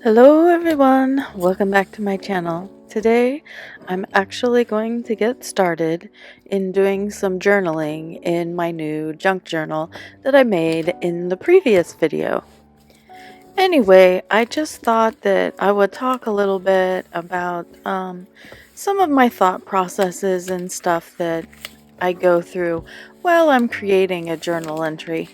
Hello everyone, welcome back to my channel. Today I'm actually going to get started in doing some journaling in my new junk journal that I made in the previous video. Anyway, I just thought that I would talk a little bit about some of my thought processes and stuff that I go through while I'm creating a journal entry.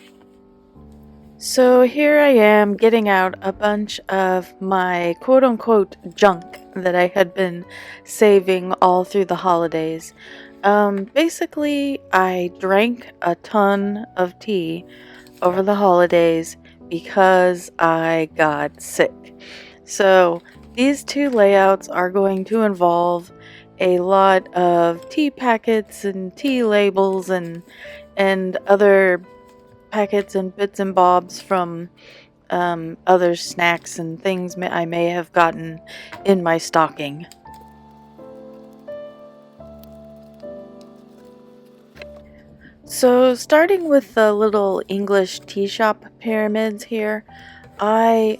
So here I am getting out a bunch of my quote-unquote junk that I had been saving all through the holidays. Basically, I drank a ton of tea over the holidays because I got sick. So these two layouts are going to involve a lot of tea packets and tea labels and other packets and bits and bobs from other snacks and things I may have gotten in my stocking. So starting with the little English tea shop pyramids here, I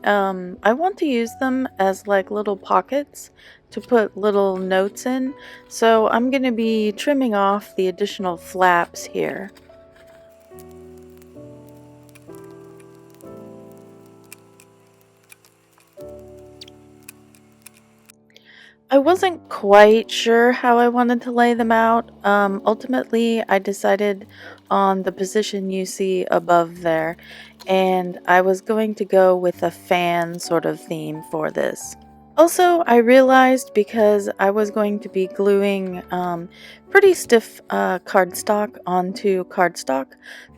want to use them as like little pockets to put little notes in. So I'm going to be trimming off the additional flaps here. I wasn't quite sure how I wanted to lay them out. Ultimately, I decided on the position you see above there, and I was going to go with a fan sort of theme for this. Also, I realized because I was going to be gluing pretty stiff cardstock onto cardstock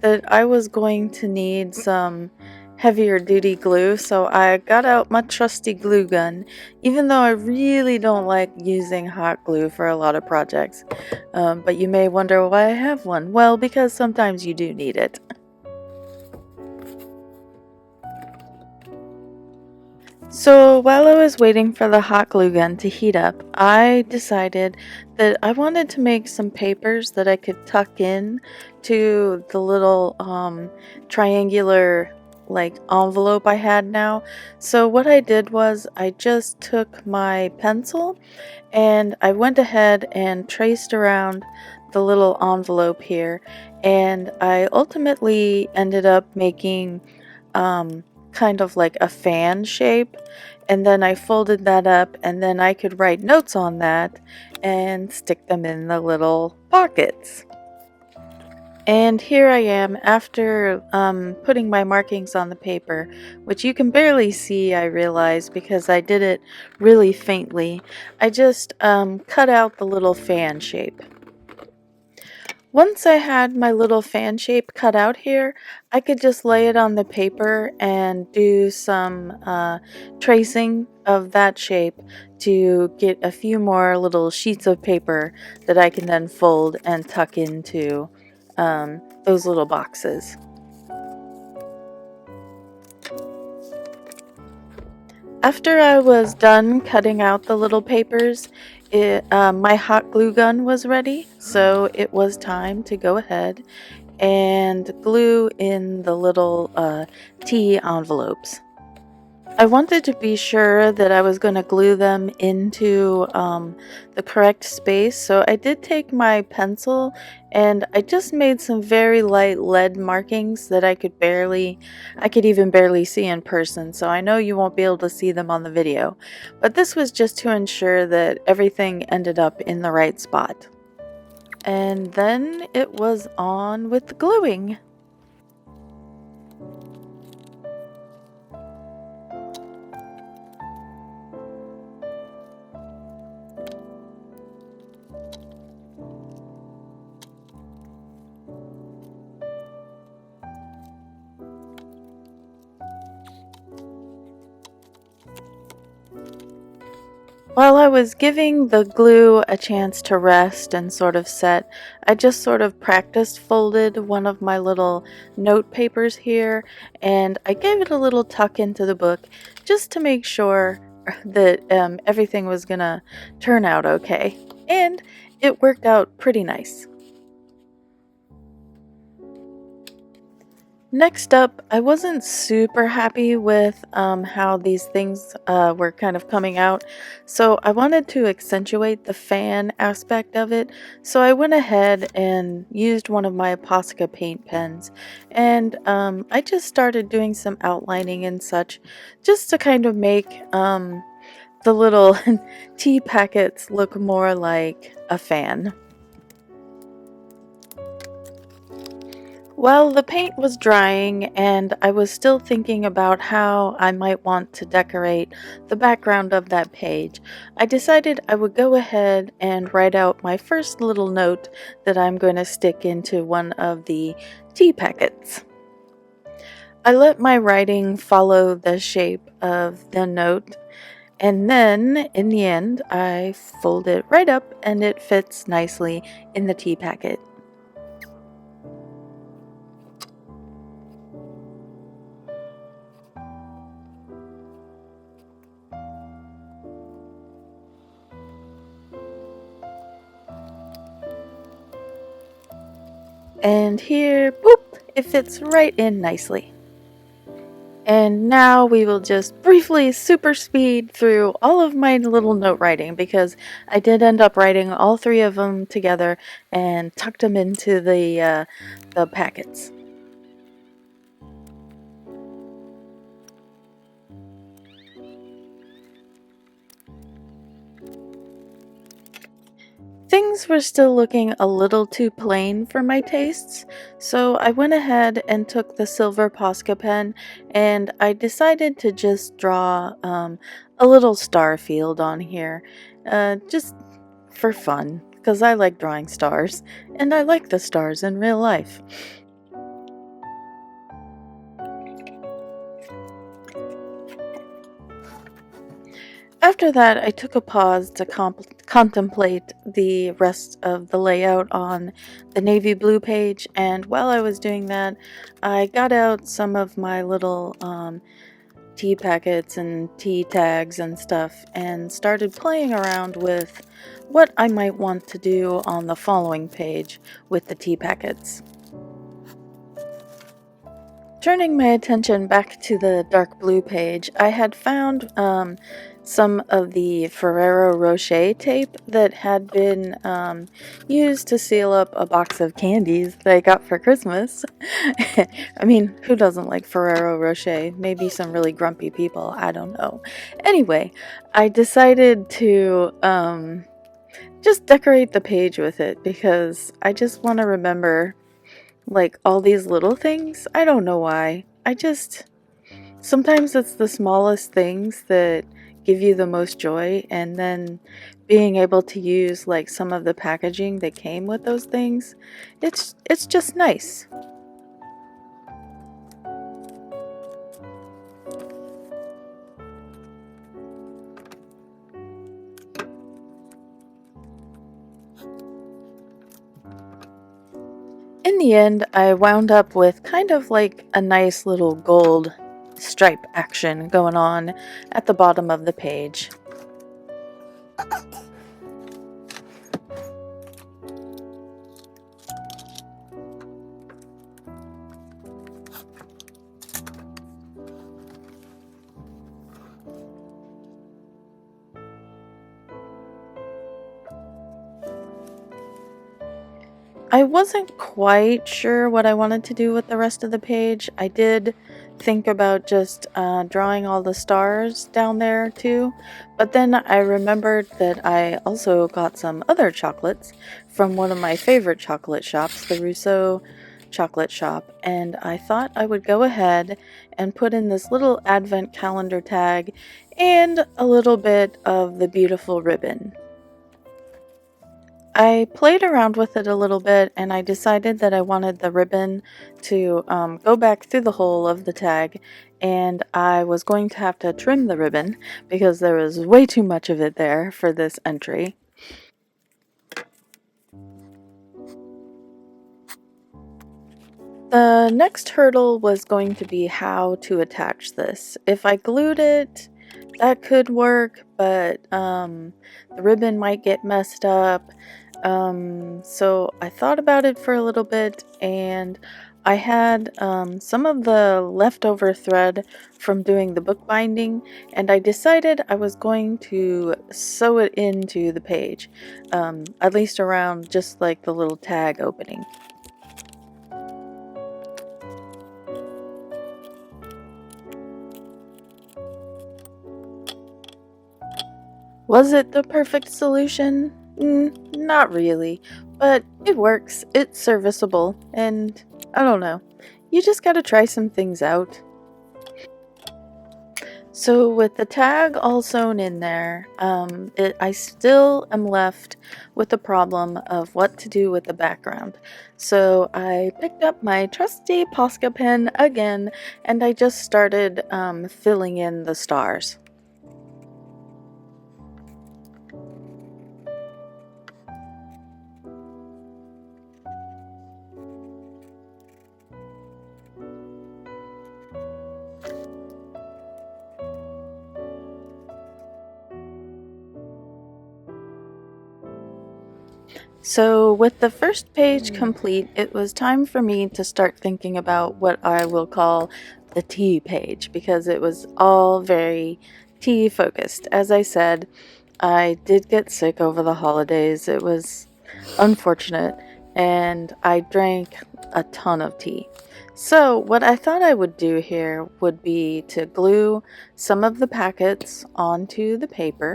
that I was going to need some heavier duty glue, so I got out my trusty glue gun, even though I really don't like using hot glue for a lot of projects. But you may wonder why I have one. Well, because sometimes you do need it. So while I was waiting for the hot glue gun to heat up, I decided that I wanted to make some papers that I could tuck in to the little triangular like envelope I had now. So what I did was I just took my pencil and I went ahead and traced around the little envelope here, and I ultimately ended up making kind of like a fan shape, and then I folded that up, and then I could write notes on that and stick them in the little pockets. And here I am after putting my markings on the paper, which you can barely see, I realize, because I did it really faintly. I just cut out the little fan shape. Once I had my little fan shape cut out here, I could just lay it on the paper and do some tracing of that shape to get a few more little sheets of paper that I can then fold and tuck into those little boxes. After I was done cutting out the little papers, my hot glue gun was ready, so it was time to go ahead and glue in the little tea envelopes. I wanted to be sure that I was going to glue them into the correct space, so I did take my pencil and I just made some very light lead markings that I could even barely see in person, so I know you won't be able to see them on the video. But this was just to ensure that everything ended up in the right spot. And then it was on with the gluing. While I was giving the glue a chance to rest and sort of set, I just sort of practiced folded one of my little note papers here, and I gave it a little tuck into the book just to make sure that everything was gonna turn out okay. And it worked out pretty nice. Next up, I wasn't super happy with how these things were kind of coming out, so I wanted to accentuate the fan aspect of it, so I went ahead and used one of my Posca paint pens, and I just started doing some outlining and such, just to kind of make the little tea packets look more like a fan. Well, the paint was drying, and I was still thinking about how I might want to decorate the background of that page. I decided I would go ahead and write out my first little note that I'm going to stick into one of the tea packets. I let my writing follow the shape of the note, and then in the end, I fold it right up and it fits nicely in the tea packet. And here, boop, it fits right in nicely. And now we will just briefly super speed through all of my little note writing, because I did end up writing all three of them together and tucked them into the packets. Things were still looking a little too plain for my tastes, so I went ahead and took the silver Posca pen, and I decided to just draw a little star field on here, just for fun, because I like drawing stars, and I like the stars in real life. After that, I took a pause to contemplate the rest of the layout on the navy blue page, and while I was doing that, I got out some of my little tea packets and tea tags and stuff and started playing around with what I might want to do on the following page with the tea packets. Turning my attention back to the dark blue page, I had found some of the Ferrero Rocher tape that had been used to seal up a box of candies that I got for Christmas. I mean, who doesn't like Ferrero Rocher? Maybe some really grumpy people, I don't know. Anyway, I decided to just decorate the page with it because I just want to remember like all these little things. I don't know why. Sometimes it's the smallest things that give you the most joy, and then being able to use like some of the packaging that came with those things, it's just nice. In the end, I wound up with kind of like a nice little gold stripe action going on at the bottom of the page. I wasn't quite sure what I wanted to do with the rest of the page. I did think about just drawing all the stars down there too, but then I remembered that I also got some other chocolates from one of my favorite chocolate shops, the Rousseau chocolate shop, and I thought I would go ahead and put in this little advent calendar tag and a little bit of the beautiful ribbon. I played around with it a little bit, and I decided that I wanted the ribbon to go back through the hole of the tag, and I was going to have to trim the ribbon because there was way too much of it there for this entry. The next hurdle was going to be how to attach this. If I glued it, that could work, but the ribbon might get messed up. So I thought about it for a little bit, and I had some of the leftover thread from doing the bookbinding, and I decided I was going to sew it into the page, at least around just like the little tag opening. Was it the perfect solution? Not really, but it works, it's serviceable, and I don't know. You just gotta try some things out. So with the tag all sewn in there, I still am left with the problem of what to do with the background. So I picked up my trusty Posca pen again, and I just started filling in the stars. So with the first page complete, it was time for me to start thinking about what I will call the tea page, because it was all very tea focused. As I said, I did get sick over the holidays. It was unfortunate, and I drank a ton of tea. So what I thought I would do here would be to glue some of the packets onto the paper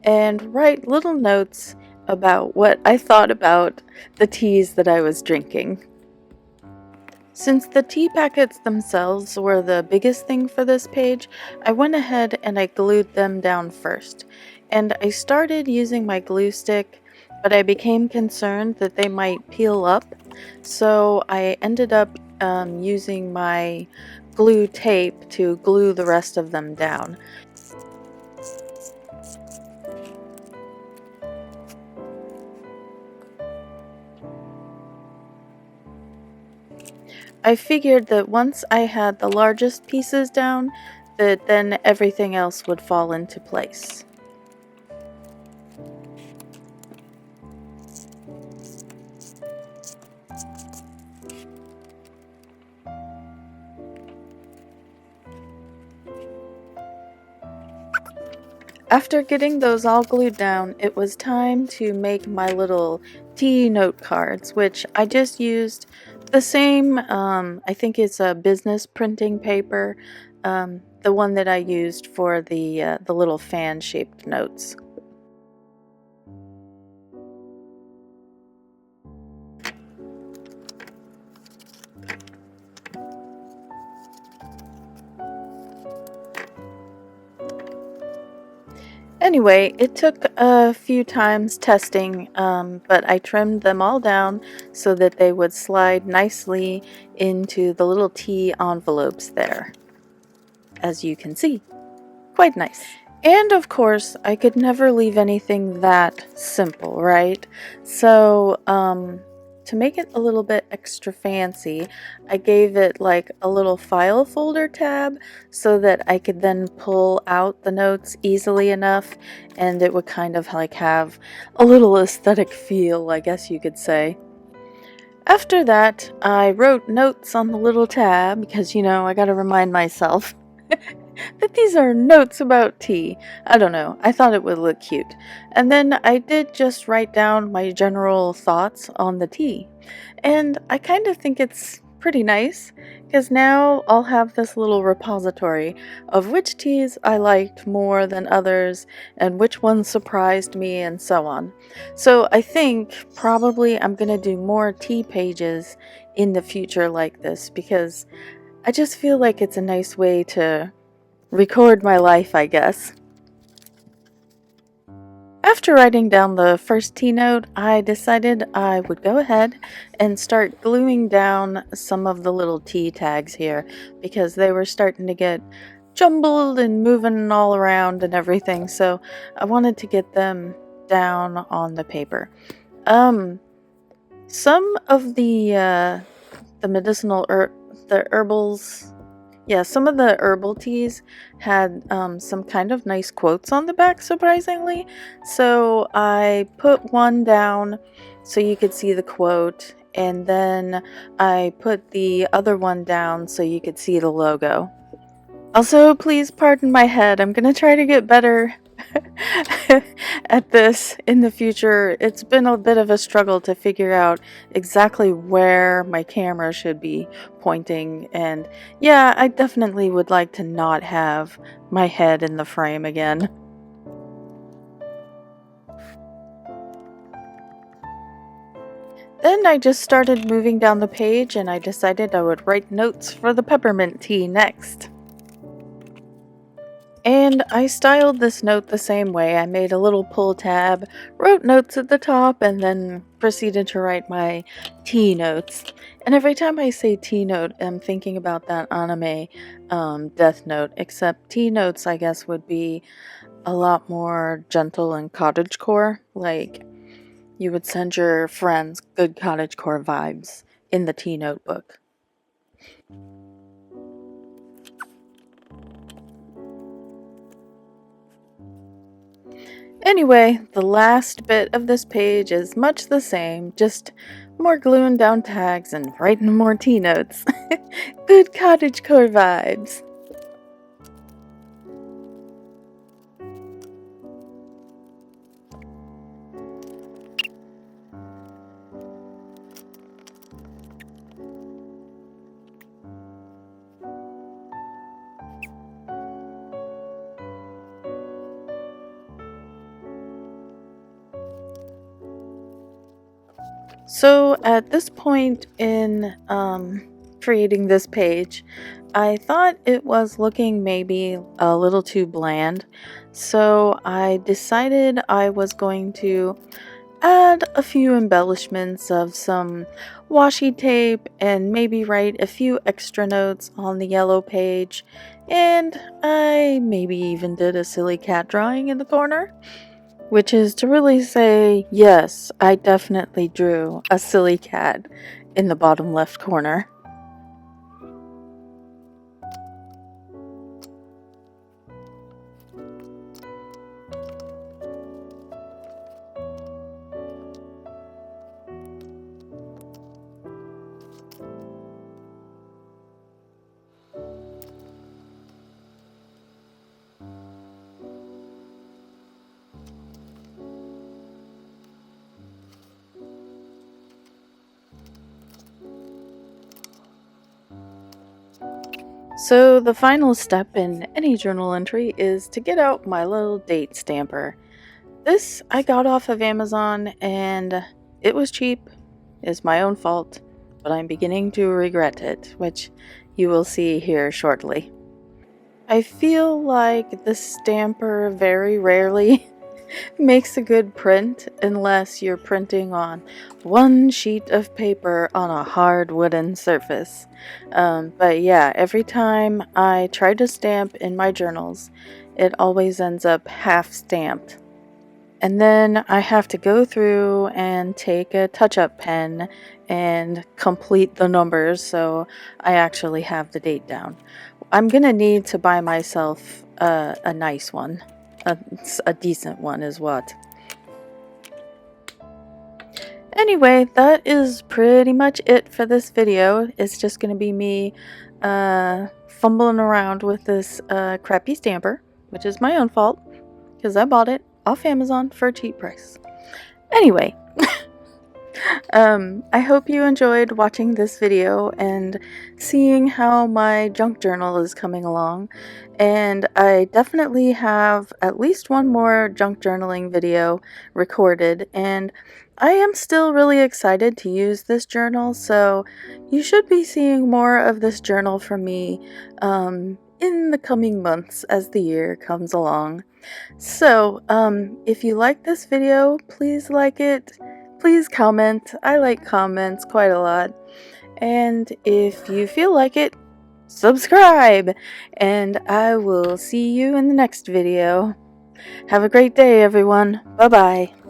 and write little notes about what I thought about the teas that I was drinking. Since the tea packets themselves were the biggest thing for this page, I went ahead and I glued them down first. And I started using my glue stick, but I became concerned that they might peel up, so I ended up using my glue tape to glue the rest of them down. I figured that once I had the largest pieces down, that then everything else would fall into place. After getting those all glued down, it was time to make my little tea note cards, which I just used the same, I think it's a business printing paper, the one that I used for the little fan-shaped notes. Anyway, it took a few times testing, but I trimmed them all down so that they would slide nicely into the little tea envelopes there, as you can see. Quite nice. And of course, I could never leave anything that simple, right? So, to make it a little bit extra fancy, I gave it like a little file folder tab so that I could then pull out the notes easily enough, and it would kind of like have a little aesthetic feel, I guess you could say. After that, I wrote notes on the little tab because, I gotta remind myself that these are notes about tea. I don't know, I thought it would look cute. And then I did just write down my general thoughts on the tea. And I kind of think it's pretty nice, because now I'll have this little repository of which teas I liked more than others, and which ones surprised me, and so on. So I think probably I'm going to do more tea pages in the future like this, because I just feel like it's a nice way to record my life, I guess. After writing down the first tea note, I decided I would go ahead and start gluing down some of the little tea tags here, because they were starting to get jumbled and moving all around and everything, so I wanted to get them down on the paper. Some of the medicinal the herbals. Yeah, some of the herbal teas had some kind of nice quotes on the back, surprisingly. So I put one down so you could see the quote, and then I put the other one down so you could see the logo. Also, please pardon my head. I'm gonna try to get better at this in the future. It's been a bit of a struggle to figure out exactly where my camera should be pointing, and yeah, I definitely would like to not have my head in the frame again. Then I just started moving down the page, and I decided I would write notes for the peppermint tea next. And I styled this note the same way. I made a little pull tab, wrote notes at the top, and then proceeded to write my T notes. And every time I say T note, I'm thinking about that anime Death Note, except T notes, I guess, would be a lot more gentle and cottagecore. Like, you would send your friends good cottagecore vibes in the T note book. Anyway, the last bit of this page is much the same, just more gluing down tags and writing more T notes. Good cottagecore vibes. So at this point in creating this page, I thought it was looking maybe a little too bland, so I decided I was going to add a few embellishments of some washi tape and maybe write a few extra notes on the yellow page, and I maybe even did a silly cat drawing in the corner. Which is to really say, yes, I definitely drew a silly cat in the bottom left corner. So the final step in any journal entry is to get out my little date stamper. This I got off of Amazon and it was cheap. It's my own fault, but I'm beginning to regret it, which you will see here shortly. I feel like the stamper very rarely makes a good print unless you're printing on one sheet of paper on a hard wooden surface. But yeah, every time I try to stamp in my journals, it always ends up half stamped. And then I have to go through and take a touch-up pen and complete the numbers so I actually have the date down. I'm gonna need to buy myself a nice one. A decent one is what. Anyway, that is pretty much it for this video. It's just gonna be me fumbling around with this crappy stamper, which is my own fault because I bought it off Amazon for a cheap price. Anyway, I hope you enjoyed watching this video and seeing how my junk journal is coming along. And I definitely have at least one more junk journaling video recorded, and I am still really excited to use this journal, so you should be seeing more of this journal from me in the coming months as the year comes along. So, if you like this video, please like it. Please comment. I like comments quite a lot. And if you feel like it, subscribe. And I will see you in the next video. Have a great day, everyone. Bye-bye.